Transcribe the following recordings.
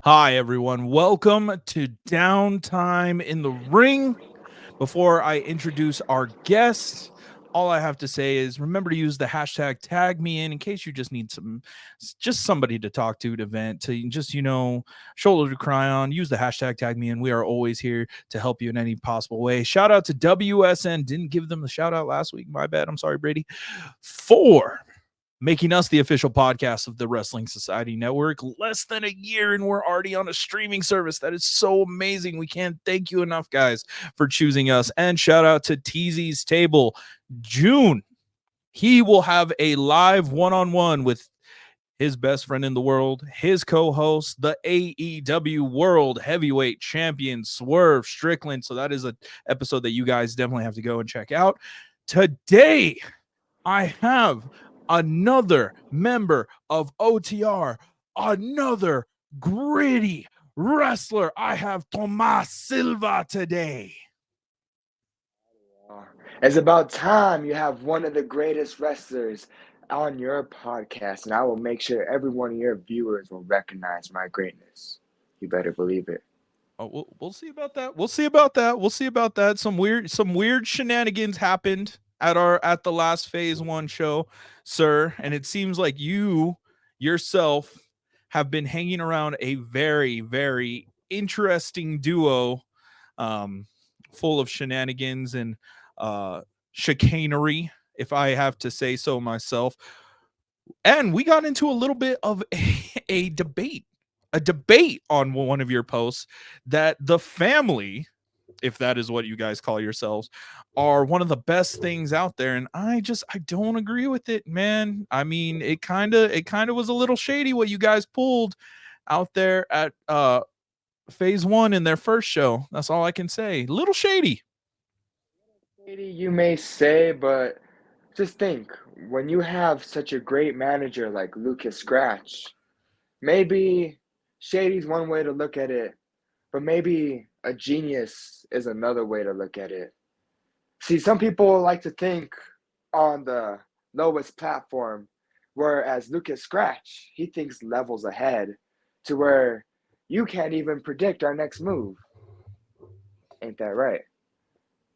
Hi, everyone. Welcome to Downtime in the Ring. Before I introduce our guest, all I have to say is remember to use the hashtag tag me in case you just need just somebody to talk to vent, to just, shoulder to cry on. Use the hashtag tag me in. We are always here to help you in any possible way. Shout out to WSN. Didn't give them the shout out last week. My bad. I'm sorry, Brady. For making us the official podcast of the Wrestling Society Network. Less than a year, and we're already on a streaming service. That is so amazing. We can't thank you enough, guys, for choosing us. And shout out to TZ's Table. June, he will have a live one-on-one with his best friend in the world, his co-host, the AEW World Heavyweight Champion, Swerve Strickland. So that is an episode that you guys definitely have to go and check out. Today, I have another member of OTR, another gritty wrestler. I have Tomas Silva today. It's about time you have one of the greatest wrestlers on your podcast, and I will make sure every one of your viewers will recognize my greatness. You better believe it. Oh, we'll see about that. We'll see about that. We'll see about that. Some weird shenanigans happened at the last phase 1 show, sir, and it seems like you yourself have been hanging around a very interesting duo, um, full of shenanigans and chicanery, if I have to say so myself. And we got into a little bit of a debate, on one of your posts that the family, if that is what you guys call yourselves, are one of the best things out there, and I don't agree with it, man. I mean, it kind of was a little shady what you guys pulled out there at phase 1 in their first show. That's all I can say. Little shady. Katie, you may say, but just think when you have such a great manager like Lucas Scratch, maybe shady's one way to look at it, but maybe a genius is another way to look at it. See, some people like to think on the lowest platform, whereas Lucas Scratch, he thinks levels ahead to where you can't even predict our next move. Ain't that right?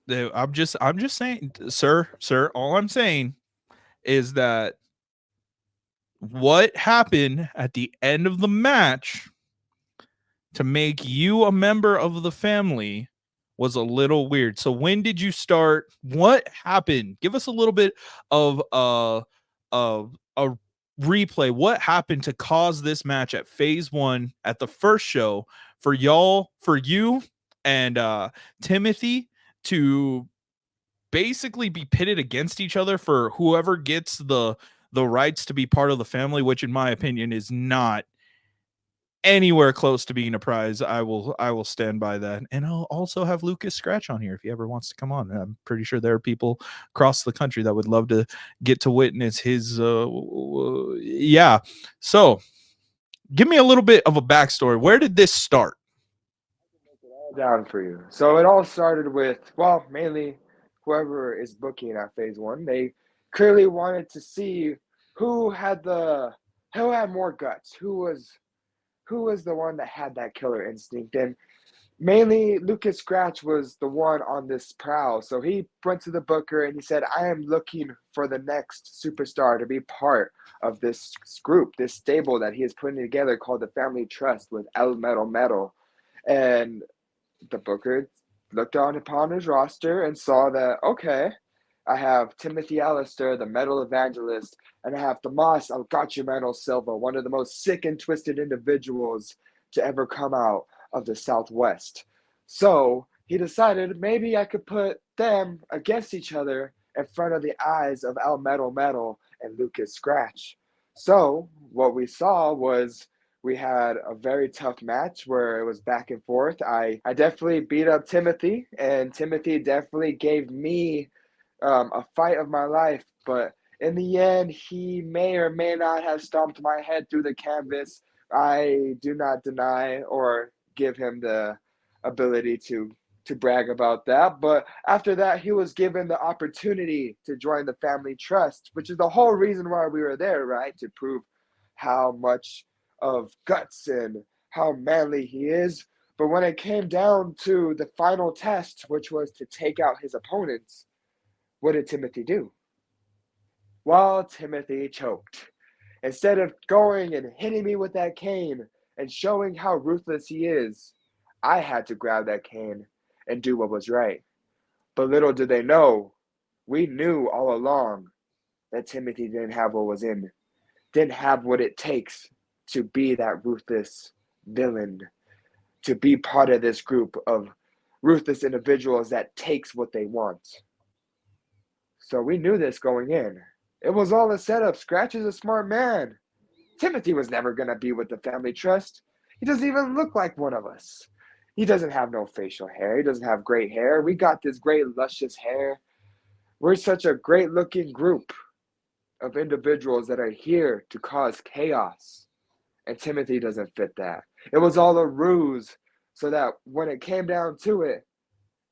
I'm just saying, sir, all I'm saying is that what happened at the end of the match to make you a member of the family was a little weird. So when did you start? What happened? Give us a little bit of a replay. What happened to cause this match at phase 1 at the first show for you and Timothy to basically be pitted against each other for whoever gets the rights to be part of the family, which in my opinion is not anywhere close to being a prize. I will stand by that. And I'll also have Lucas Scratch on here if he ever wants to come on. I'm pretty sure there are people across the country that would love to get to witness his yeah. So give me a little bit of a backstory. Where did this start? All down for you. So it all started with, well, mainly whoever is booking at phase one. They clearly wanted to see who had the who had more guts, who was the one that had that killer instinct. And mainly Lucas Scratch was the one on this prowl. So he went to the booker and he said, I am looking for the next superstar to be part of this group, this stable that he is putting together called the Family Trust with El Metal Metal. And the booker looked on upon his roster and saw that, okay, I have Timothy Allister, the metal evangelist, and I have Tomas CACHUMENO Silva, one of the most sick and twisted individuals to ever come out of the Southwest. So he decided maybe I could put them against each other in front of the eyes of El Metal Metal and Lucas Scratch. So what we saw was we had a very tough match where it was back and forth. I definitely beat up Timothy, and Timothy definitely gave me a fight of my life. But in the end, he may or may not have stomped my head through the canvas. I do not deny or give him the ability to brag about that. But after that, he was given the opportunity to join the family trust, which is the whole reason why we were there, right? To prove how much of guts and how manly he is. But when it came down to the final test, which was to take out his opponents, what did Timothy do? Well, Timothy choked. Instead of going and hitting me with that cane and showing how ruthless he is, I had to grab that cane and do what was right. But little did they know, we knew all along that Timothy didn't have what was in, didn't have what it takes to be that ruthless villain, to be part of this group of ruthless individuals that takes what they want. So we knew this going in. It was all a setup. Scratch is a smart man. Timothy was never going to be with the family trust. He doesn't even look like one of us. He doesn't have no facial hair. He doesn't have great hair. We got this great, luscious hair. We're such a great looking group of individuals that are here to cause chaos. And Timothy doesn't fit that. It was all a ruse so that when it came down to it,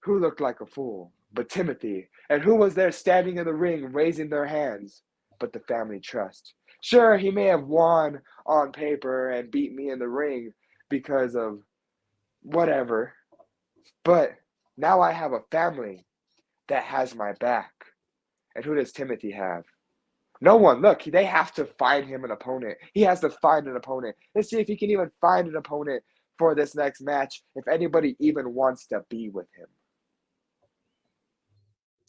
who looked like a fool? But Timothy. And who was there standing in the ring raising their hands? But the family trust. Sure, he may have won on paper and beat me in the ring because of whatever. But now I have a family that has my back. And who does Timothy have? No one. Look, they have to find him an opponent. He has to find an opponent. Let's see if he can even find an opponent for this next match, if anybody even wants to be with him.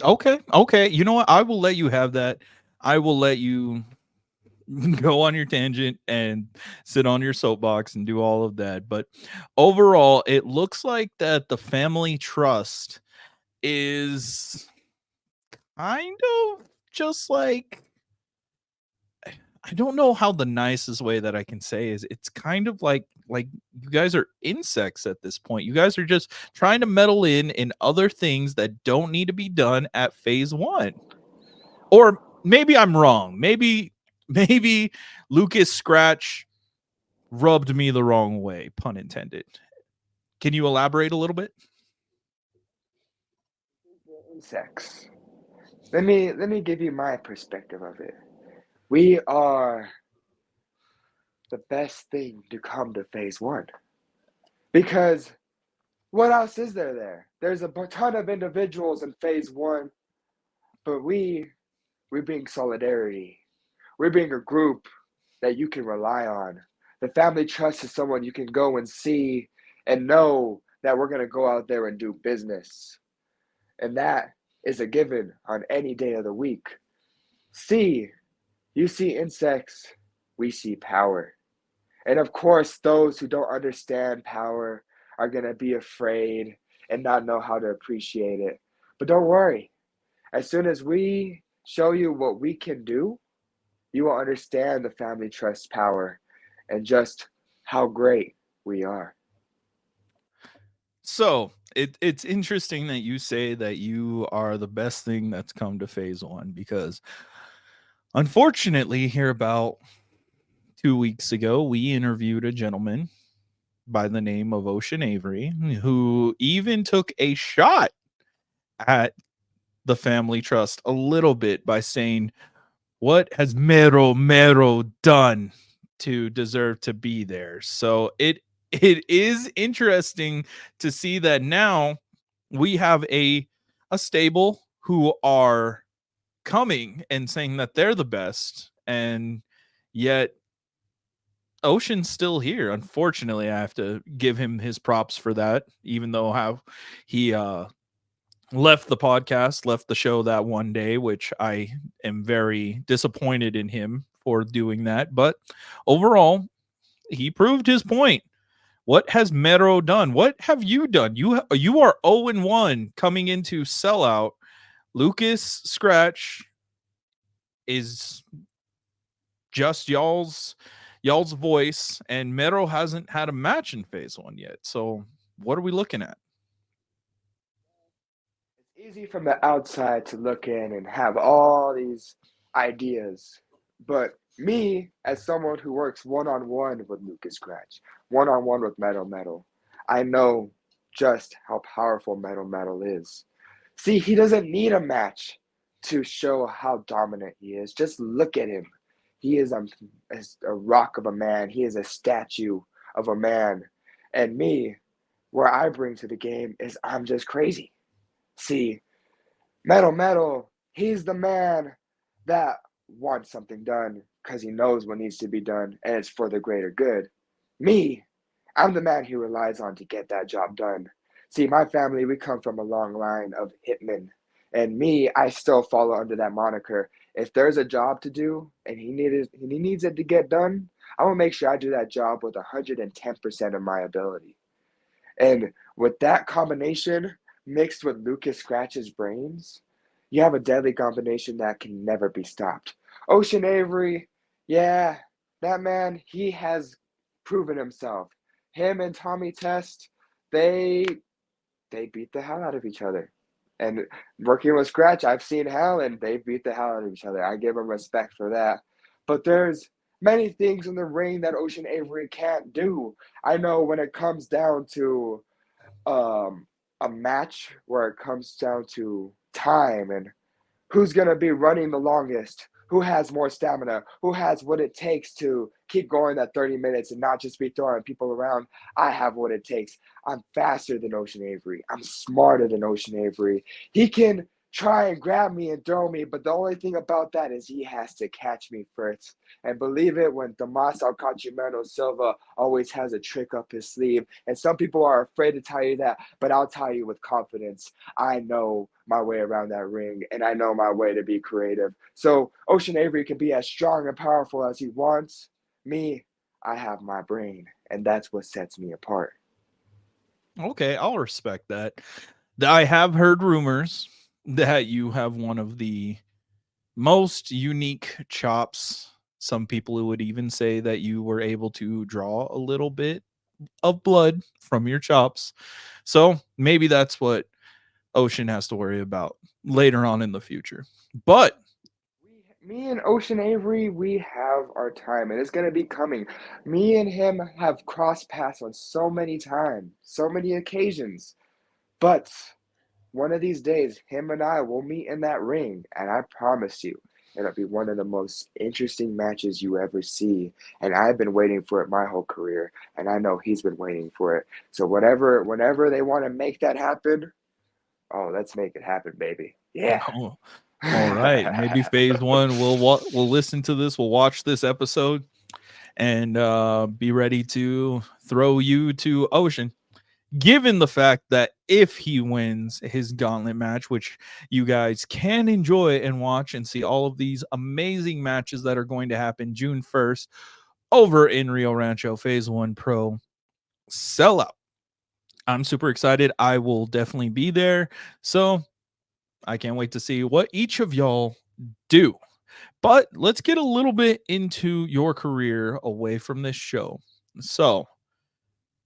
Okay. You know what? I will let you have that. I will let you go on your tangent and sit on your soapbox and do all of that. But overall, it looks like that the family trust is kind of just like, I don't know how the nicest way that I can say is, it's kind of like you guys are insects at this point. You guys are just trying to meddle in other things that don't need to be done at phase 1. Or maybe I'm wrong. Maybe Lucas Scratch rubbed me the wrong way, pun intended. Can you elaborate a little bit? Insects. Let me give you my perspective of it. We are the best thing to come to phase 1. Because what else is there? There's a ton of individuals in phase 1, but we bring solidarity. We bring a group that you can rely on. The family trust is someone you can go and see and know that we're going to go out there and do business. And that is a given on any day of the week. See, you see insects, we see power. And of course, those who don't understand power are going to be afraid and not know how to appreciate it. But don't worry. As soon as we show you what we can do, you will understand the family trust power and just how great we are. So it's interesting that you say that you are the best thing that's come to phase 1, because unfortunately, here about 2 weeks ago, we interviewed a gentleman by the name of Ocean Avery, who even took a shot at the family trust a little bit by saying, "What has Mero done to deserve to be there?" So it is interesting to see that now we have a stable who are coming and saying that they're the best, and yet Ocean's still here. Unfortunately, I have to give him his props for that, even though how he left the podcast, left the show that one day, which I am very disappointed in him for doing that. But overall, he proved his point. What has Mero done? What have you done? You are 0-1 coming into Sellout. Lucas Scratch is just y'all's voice, and Mero hasn't had a match in phase 1 yet. So what are we looking at? It's easy from the outside to look in and have all these ideas. But me, as someone who works one-on-one with Lucas Scratch, one-on-one with Metal, I know just how powerful Metal is. See, he doesn't need a match to show how dominant he is. Just look at him. He is a rock of a man. He is a statue of a man And me, where I bring to the game is I'm just crazy. See, Metal, he's the man that wants something done because he knows what needs to be done and it's for the greater good. Me, I'm the man he relies on to get that job done. See, my family, we come from a long line of hitmen. And me, I still follow under that moniker. If there's a job to do and he needs it to get done, I will make sure I do that job with 110% of my ability. And with that combination mixed with Lucas Scratch's brains, you have a deadly combination that can never be stopped. Ocean Avery, yeah, that man, he has proven himself. Him and Tommy Test, they beat the hell out of each other. And working with Scratch, I've seen hell, and they beat the hell out of each other. I give them respect for that. But there's many things in the ring that Ocean Avery can't do. I know when it comes down to a match where it comes down to time and who's going to be running the longest, who has more stamina, who has what it takes to keep going that 30 minutes and not just be throwing people around. I have what it takes. I'm faster than Ocean Avery. I'm smarter than Ocean Avery. He can try and grab me and throw me, but the only thing about that is he has to catch me first. And believe it, when Tomas CACHUMENO Silva always has a trick up his sleeve, and some people are afraid to tell you that, but I'll tell you with confidence, I know my way around that ring, and I know my way to be creative. So Ocean Avery can be as strong and powerful as he wants. Me, I have my brain, and that's what sets me apart. Okay, I'll respect that. I have heard rumors that you have one of the most unique chops. Some people would even say that you were able to draw a little bit of blood from your chops. So maybe that's what Ocean has to worry about later on in the future. But Me and Ocean Avery, we have our time, and it's gonna be coming. Me and him have crossed paths on so many times, so many occasions. But one of these days, him and I will meet in that ring, and I promise you, it'll be one of the most interesting matches you ever see. And I've been waiting for it my whole career, and I know he's been waiting for it. So whenever they want to make that happen, oh, let's make it happen, baby. Yeah. oh, all right, maybe phase one we'll listen to this, we'll watch this episode and be ready to throw you to Ocean. Given the fact that if he wins his gauntlet match, which you guys can enjoy and watch and see all of these amazing matches that are going to happen June 1st over in Rio Rancho Phase 1 Pro Sellout. I'm super excited. I will definitely be there. So I can't wait to see what each of y'all do. But let's get a little bit into your career away from this show. So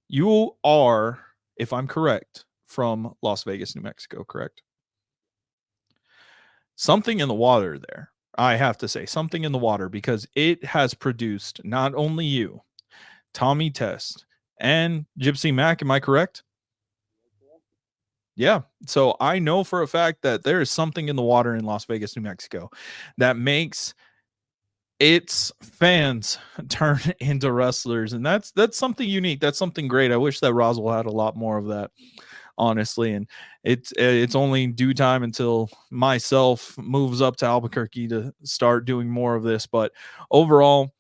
you are, if I'm correct, from Las Vegas, New Mexico, correct? Something in the water there. I have to say something in the water because it has produced not only you, Tommy Test, and Gypsy Mac. Am I correct? Yeah. So I know for a fact that there is something in the water in Las Vegas, New Mexico that makes its fans turn into wrestlers. And that's something unique. That's something great. I wish that Roswell had a lot more of that, honestly. And it's only due time until myself moves up to Albuquerque to start doing more of this. But overall,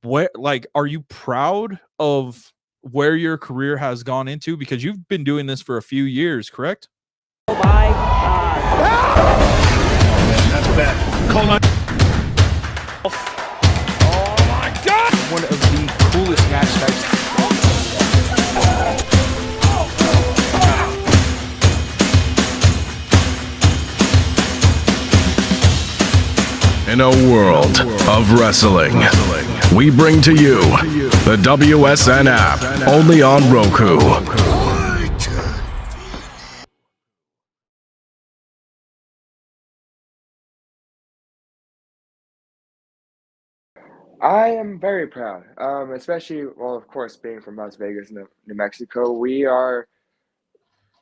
are you proud of where your career has gone into? Because you've been doing this for a few years, correct? Oh my God. That's bad. Call on. Oh my God! One of the coolest match types. In a world of wrestling, we bring to you the WSN app, only on Roku. I am very proud, especially, well, of course, being from Las Vegas, New Mexico. We are,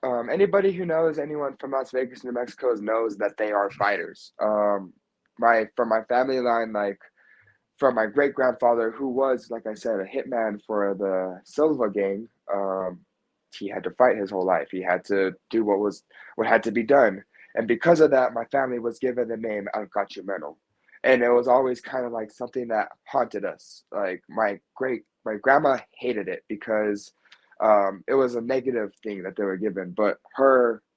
anybody who knows anyone from Las Vegas, New Mexico knows that they are fighters. From my family line, like, from my great grandfather, who was, like I said, a hitman for the Silva gang. He had to fight his whole life. He had to do what had to be done, and because of that, my family was given the name El Cachumeno, and it was always kind of like something that haunted us. Like my grandma hated it because it was a negative thing that they were given, but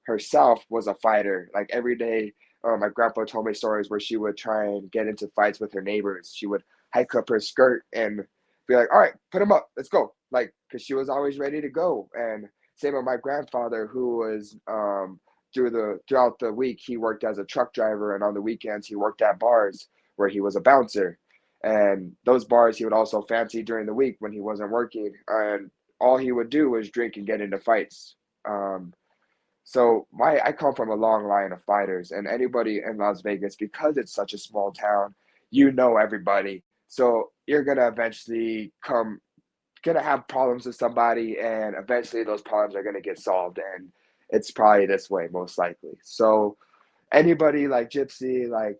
herself was a fighter. Like every day, my grandpa told me stories where she would try and get into fights with her neighbors. She would hike up her skirt and be like, "All right, put him up, let's go!" Like, because she was always ready to go. And same with my grandfather, who was throughout the week he worked as a truck driver, and on the weekends he worked at bars where he was a bouncer. And those bars he would also fancy during the week when he wasn't working, and all he would do was drink and get into fights. So I come from a long line of fighters, and anybody in Las Vegas, because it's such a small town, you know everybody. So you're gonna eventually gonna have problems with somebody, and eventually those problems are gonna get solved, and it's probably this way most likely. So anybody like Gypsy, like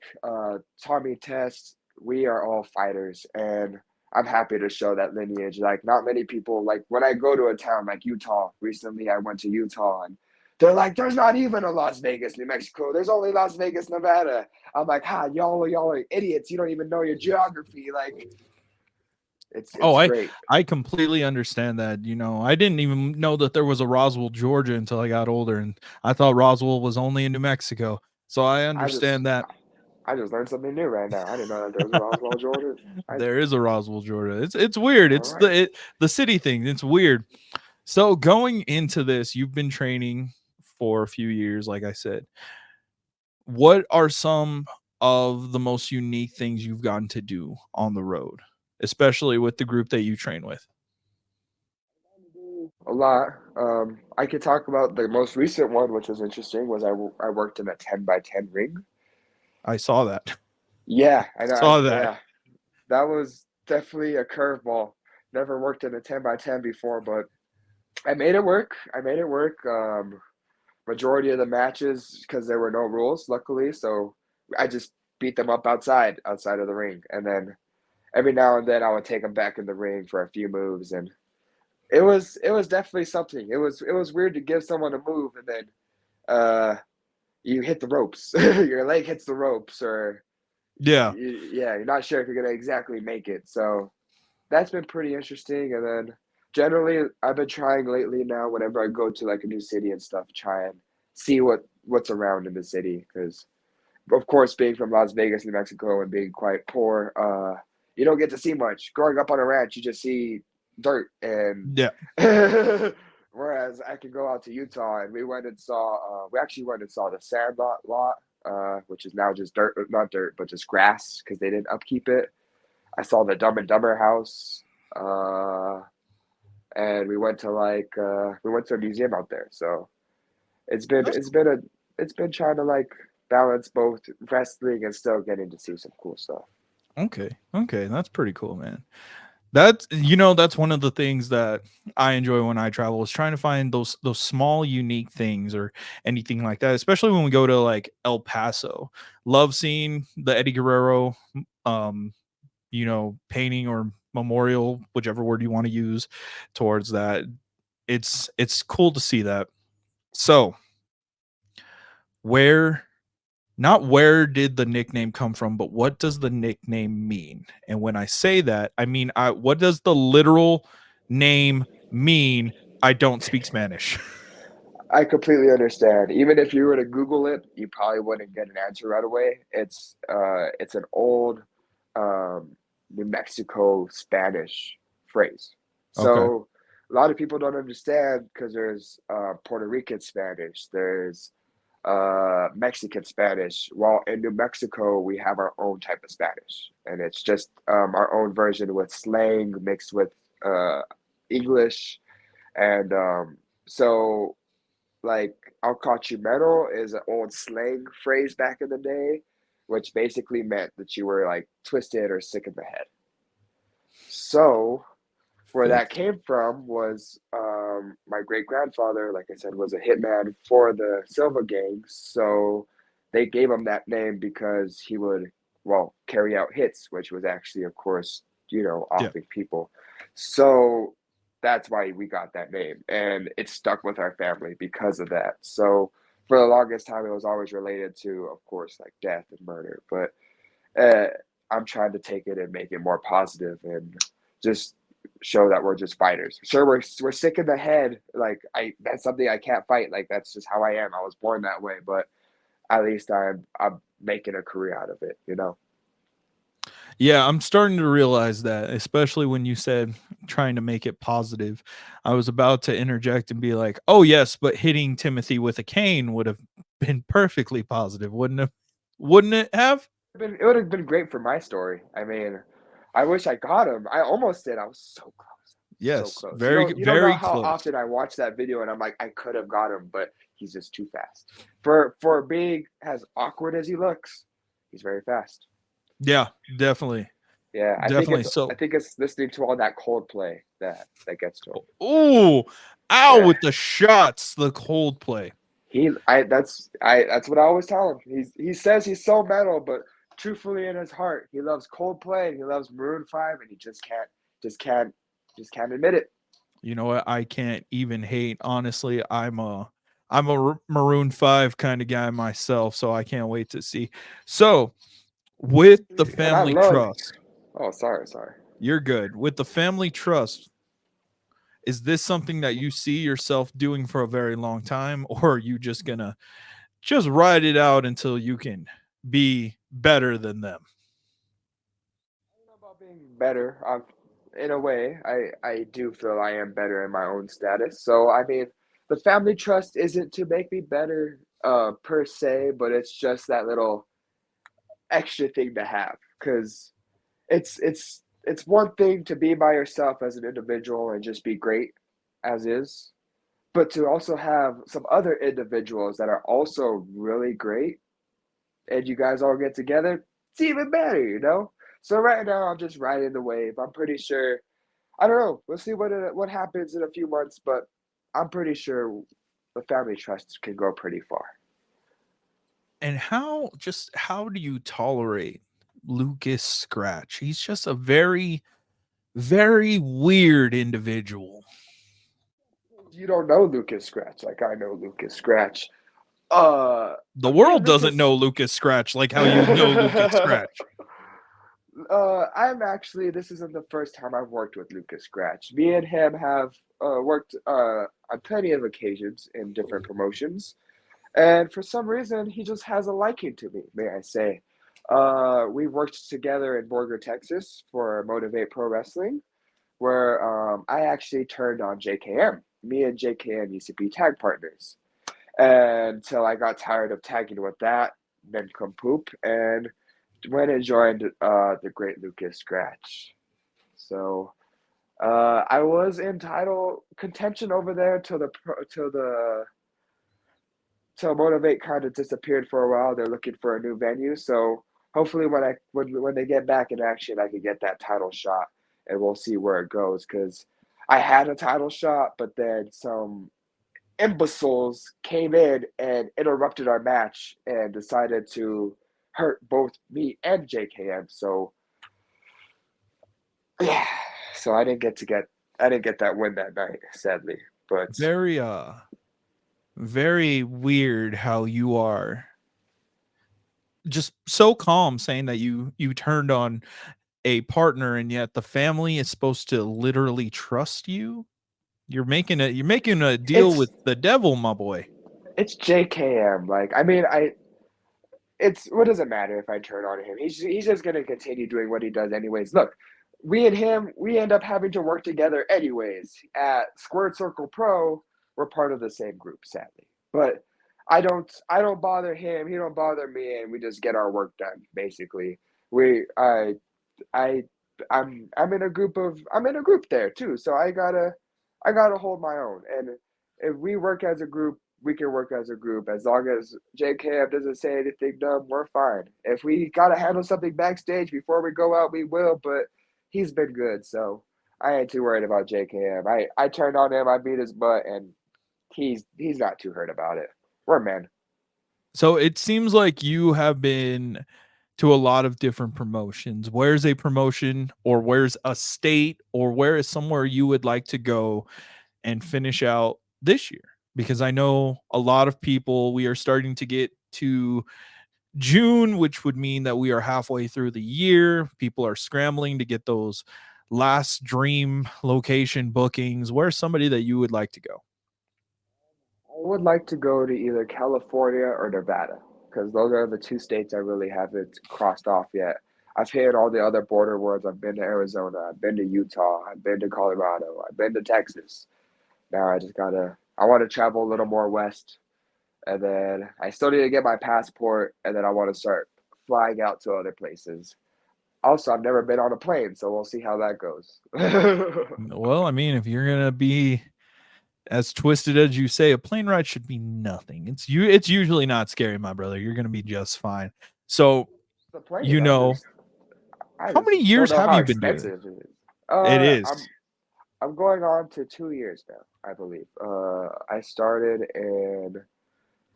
Tommy Test, we are all fighters, and I'm happy to show that lineage. Like not many people, like when I go to a town like Utah, recently I went to Utah, and they're like, "There's not even a Las Vegas, New Mexico. There's only Las Vegas, Nevada." I'm like, "Ha, y'all are idiots. You don't even know your geography." Like Oh, it's great. I completely understand that. You know, I didn't even know that there was a Roswell, Georgia until I got older, and I thought Roswell was only in New Mexico. So I I just understand that I just learned something new right now. I didn't know that there was a Roswell, Georgia. there is a Roswell, Georgia. It's weird. All It's right. the city thing. It's weird. So going into this, you've been training for a few years, like I said. What are some of the most unique things you've gotten to do on the road, especially with the group that you train with? A lot. I could talk about the most recent one, which was interesting, was I worked in a 10 by 10 ring. I saw that. Yeah, I know. Saw that. Yeah, that was definitely a curveball. Never worked in a 10 by 10 before, but I made it work. I made it work. Majority of the matches, because there were no rules, luckily, so I just beat them up outside of the ring, and then every now and then I would take them back in the ring for a few moves, and it was definitely something. It was weird to give someone a move and then you hit the ropes. Your leg hits the ropes, or Yeah. yeah, you're not sure if you're gonna exactly make it. So that's been pretty interesting. And then generally, I've been trying lately now. Whenever I go to like a new city and stuff, try and see what's around in the city. Because of course, being from Las Vegas, New Mexico, and being quite poor, you don't get to see much. Growing up on a ranch, you just see dirt, and Yeah. whereas I could go out to Utah, and we actually went and saw the Sandlot lot, which is now just dirt, not dirt, but just grass because they didn't upkeep it. I saw the Dumb and Dumber house, and we went to a museum out there. So it's been That's it's been a it's been trying to like balance both wrestling and still getting to see some cool stuff. okay. Okay. That's pretty cool, man. That's one of the things that I enjoy when I travel is trying to find those small unique things or anything like that, especially when we go to like El Paso. Love seeing the Eddie Guerrero um painting or memorial, whichever word you want to use towards that. It's cool to see that. So, where not where did the nickname come from, but what does the nickname mean? And when I say that, I mean what does the literal name mean? I don't speak Spanish. I completely understand. Even if you were to Google it, you probably wouldn't get an answer right away. It's an old New Mexico Spanish phrase. Okay. So a lot of people don't understand because there's Puerto Rican Spanish, there's Mexican Spanish. While in New Mexico, we have our own type of Spanish, and it's just our own version with slang mixed with uh, English, and so like "alcachumeno" is an old slang phrase back in the day, which basically meant that you were like twisted or sick in the head. So where that Fixed. came from was my great grandfather, like I said, was a hitman for the Silva gang. So they gave him that name because he would carry out hits, which was actually, of course, Yeah. offing people. So that's why we got that name, and it stuck with our family because of that. So for the longest time, it was always related to, of course, like death and murder. But I'm trying to take it and make it more positive and just show that we're just fighters. Sure, we're sick in the head. Like that's something I can't fight. Like that's just how I am. I was born that way. But at least I'm making a career out of it. Yeah, I'm starting to realize that, especially when you said trying to make it positive. I was about to interject and be like, "Oh yes, but hitting Timothy with a cane would have been perfectly positive, wouldn't it? Wouldn't it have?" It would have been great for my story. I mean, I wish I got him. I almost did. I was so close. So Yes, close. very You don't know very how close. often I watch that video and I'm like, I could have got him, but he's just too fast. For being as awkward as he looks, he's very fast. Yeah, definitely. Yeah, Definitely. I So, think it's listening to all that Coldplay that gets to him. ooh, ow Yeah. with the shots, the Coldplay. That's what I always tell him. He says he's so metal, but truthfully in his heart, he loves Coldplay and he loves Maroon 5 and he just can't admit it. You know what? I can't even hate. Honestly, I'm a Maroon 5 kind of guy myself, so I can't wait to see. So, with the And I family love trust, Oh, sorry. you're good. With the family trust, is this something that you see yourself doing for a very long time, or are you just gonna just ride it out until you can be better than them? I don't know about being better. In a way, I do feel I am better in my own status. So I mean, the family trust isn't to make me better per se, but it's just that little extra thing to have because it's one thing to be by yourself as an individual and just be great as is, but to also have some other individuals that are also really great and you guys all get together, it's even better. So right now I'm just riding the wave. I'm pretty sure. I don't know. We'll see what happens in a few months, but I'm pretty sure the family trust can go pretty far. And how do you tolerate Lucas Scratch? He's just a very, very weird individual. You don't know Lucas Scratch like I know Lucas Scratch. Uh, The Me and world doesn't Lucas. know Lucas Scratch like how you know Lucas Scratch. I'm actually. This isn't the first time I've worked with Lucas Scratch. Me and him have worked on plenty of occasions in different promotions, and for some reason, he just has a liking to me. May I say? We worked together in Borger, Texas, for Motivate Pro Wrestling, where I actually turned on JKM. Me and JKM used to be tag partners, until I got tired of tagging with that, then come poop, and went and joined the great Lucas Scratch. So I was in title contention over there till Motivate kind of disappeared for a while. They're looking for a new venue, so hopefully when they get back in action, I can get that title shot, and we'll see where it goes. Because I had a title shot, but then some imbeciles came in and interrupted our match and decided to hurt both me and JKM. So yeah, so I didn't get that win that night, sadly. But Very very weird how you are just so calm saying that you turned on a partner and yet the family is supposed to literally trust you. You're making a deal it's with the devil, my boy. it's JKM. Like I mean, it's what does it matter if I turn on him? He's just gonna continue doing what he does anyways. Look, we and him, we end up having to work together anyways. At Squared Circle Pro, we're part of the same group, sadly. But I don't bother him, he don't bother me, and we just get our work done, basically. We I I'm in a group there too, so I gotta hold my own. And if we work as a group, we can work as a group. As long as JKF doesn't say anything dumb, we're fine. If we gotta handle something backstage before we go out, we will. But he's been good, so I ain't too worried about JKF. I turned on him, I beat his butt, and he's not too hurt about it. We're men. So it seems like you have been to a lot of different promotions. Where's a promotion, or where's a state, or where is somewhere you would like to go and finish out this year? Because I know a lot of people, we are starting to get to June, which would mean that we are halfway through the year. People are scrambling to get those last dream location bookings. Where's somebody that you would like to go? I would like to go to either California or Nevada because those are the two states I really haven't crossed off yet. I've hit all the other border ones. I've been to Arizona, I've been to Utah, I've been to Colorado, I've been to Texas. Now I want to travel a little more west, and then I still need to get my passport, and then I want to start flying out to other places. Also, I've never been on a plane, so we'll see how that goes. Well, I mean, if you're gonna be as twisted as you say, a plane ride should be nothing. It's usually not scary, my brother. You're gonna be just fine. So, The plane, you know, I how just many don't years know have how you been doing it? expensive it is. It is. I'm going on to 2 years now, I believe. I started in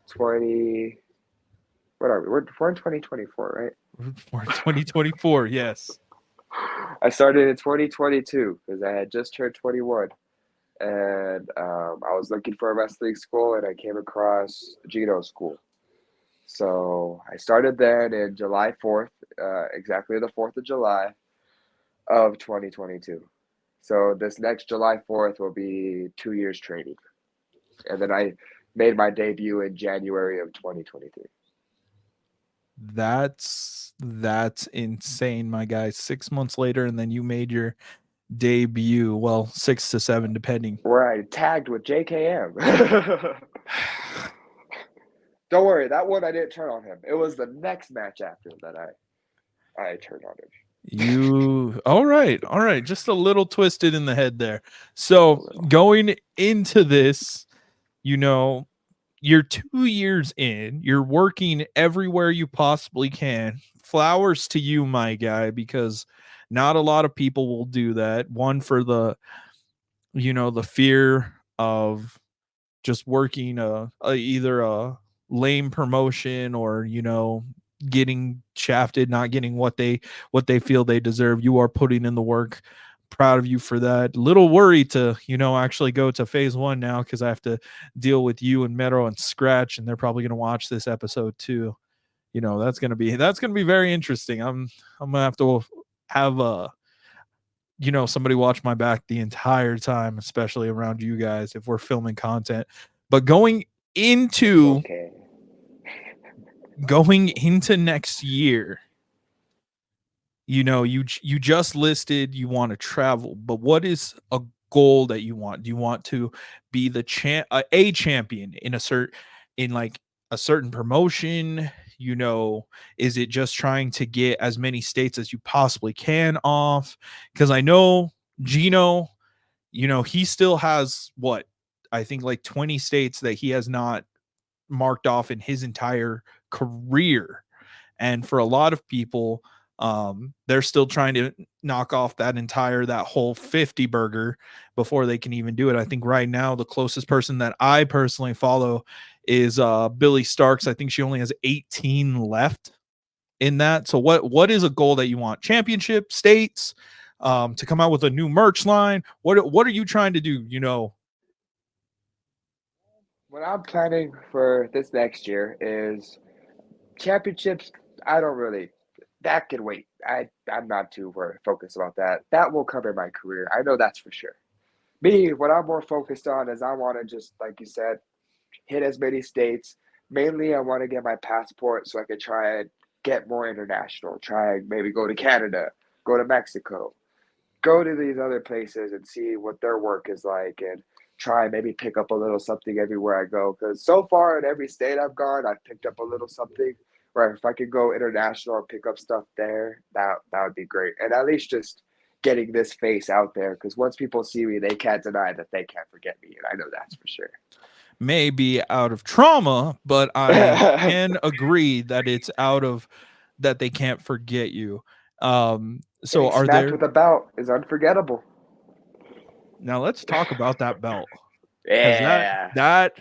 20. What are we? We're in 2024, right? For 2024, yes. I started in 2022 because I had just turned 21, and I was looking for a wrestling school, and I came across Judo School. So I started then in July 4th, exactly the 4th of July of 2022. So this next July 4th will be 2 years training. And then I made my debut in January of 2023. That's insane, my guy. 6 months later, and then you made your debut. Well, 6 to 7, depending. Where I tagged with JKM. Don't worry, that one I didn't turn on him. It was the next match after that I turned on him. You all right, just a little twisted in the head there. So going into this, you know, you're 2 years in, you're working everywhere you possibly can. Flowers to you, my guy, because not a lot of people will do that. One, for the, you know, the fear of just working either a lame promotion, or, you know, getting shafted, not getting what they feel they deserve. You are putting in the work. Proud of you for that. Little worried to, you know, actually go to phase 1 now, because I have to deal with you and Mero and Scratch, and they're probably going to watch this episode too. You know, that's gonna be very interesting. I'm gonna have to have you know, somebody watch my back the entire time, especially around you guys if we're filming content. But going into next year, you know, you just listed you want to travel, but what is a goal that you want? Do you want to be the champion in a certain promotion? You know, is it just trying to get as many states as you possibly can off? Because I know Gino, you know, he still has what, I think like 20 states that he has not marked off in his entire career. And for a lot of people, they're still trying to knock off that whole 50 burger before they can even do it. I think right now the closest person that I personally follow is Billy Starks. I think she only has 18 left in that. So what is a goal that you want? Championship, states, to come out with a new merch line? What are you trying to do? You know, What I'm planning for this next year is championships. That can wait. I'm not too focused about that. That will come in my career. I know that's for sure. Me, what I'm more focused on is I want to just, like you said, hit as many states. Mainly, I want to get my passport so I can try and get more international. Try and maybe go to Canada, go to Mexico, go to these other places and see what their work is like, and try and maybe pick up a little something everywhere I go. Because so far in every state I've gone, I've picked up a little something. Right, if I could go international and pick up stuff there, that would be great. And at least just getting this face out there, because once people see me, they can't deny that they can't forget me, and I know that's for sure. Maybe out of trauma, but I can agree that it's out of that they can't forget you. So Getting are smacked there with a belt is unforgettable. now? Let's talk about that belt. Yeah. That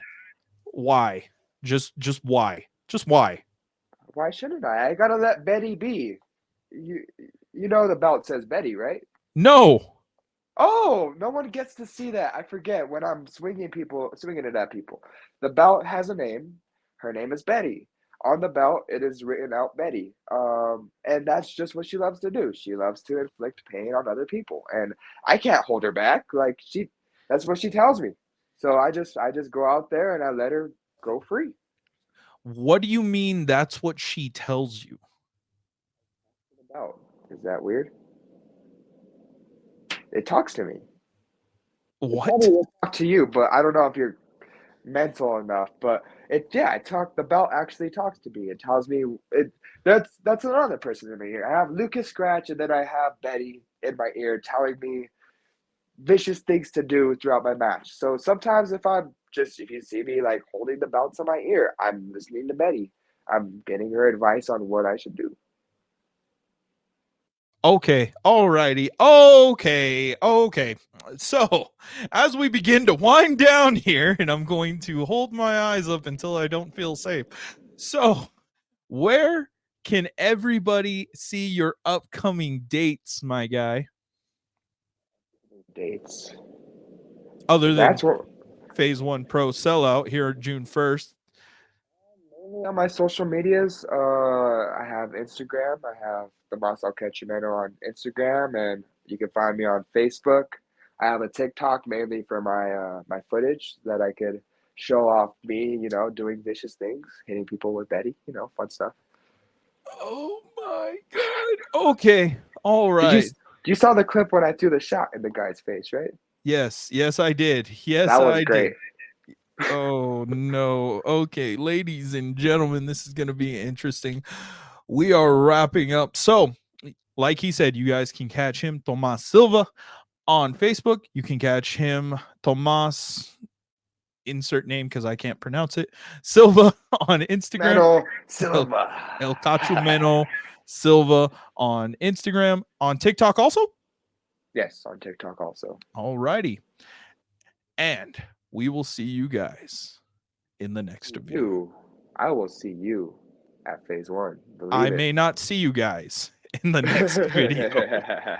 why? Just why? Just why? why shouldn't I? I gotta let Betty be. You you know the belt says Betty, right? No. Oh, no one gets to see that. I forget when I'm swinging it at people. The belt has a name. Her name is Betty. On the belt, it is written out Betty. And that's just what she loves to do. She loves to inflict pain on other people, and I can't hold her back. Like that's what she tells me. So I just go out there and I let her go free. What do you mean that's what she tells you? Belt. Is that weird? It talks to me. It What? probably will talk to you, but I don't know if you're mental enough. But the belt actually talks to me. It tells me that's another person in my ear. I have Lucas Scratch, and then I have Betty in my ear telling me vicious things to do throughout my match. So sometimes if you see me like holding the belts in my ear, I'm listening to Betty. I'm getting her advice on what I should do. Okay. Alrighty. Okay. Okay. So, as we begin to wind down here, and I'm going to hold my eyes up until I don't feel safe. So, where can everybody see your upcoming dates, my guy? Dates. Other than That's what Phase 1 Pro sellout here June 1st. mainly on my social medias. I have Instagram. I have Tomas CACHUMENO on Instagram, and you can find me on Facebook. I have a TikTok mainly for my footage that I could show off me, doing vicious things, hitting people with Betty, fun stuff. Oh my god. Okay. All Did you right. you saw the clip when I threw the shot in the guy's face, right? Yes, I did. Yes, That was I great. did. Oh no. Okay, ladies and gentlemen, this is going to be interesting. We are wrapping up. So, like he said, you guys can catch him, Tomas Silva, on Facebook. You can catch him, Tomas, insert name because I can't pronounce it, Silva on Instagram. Meno Silva. El CACHUMENO Silva on Instagram. On TikTok also? Yes, on TikTok also. All righty. And we will see you guys in the next video. I will see you at phase 1. I Believe may not see you guys in the next video. it.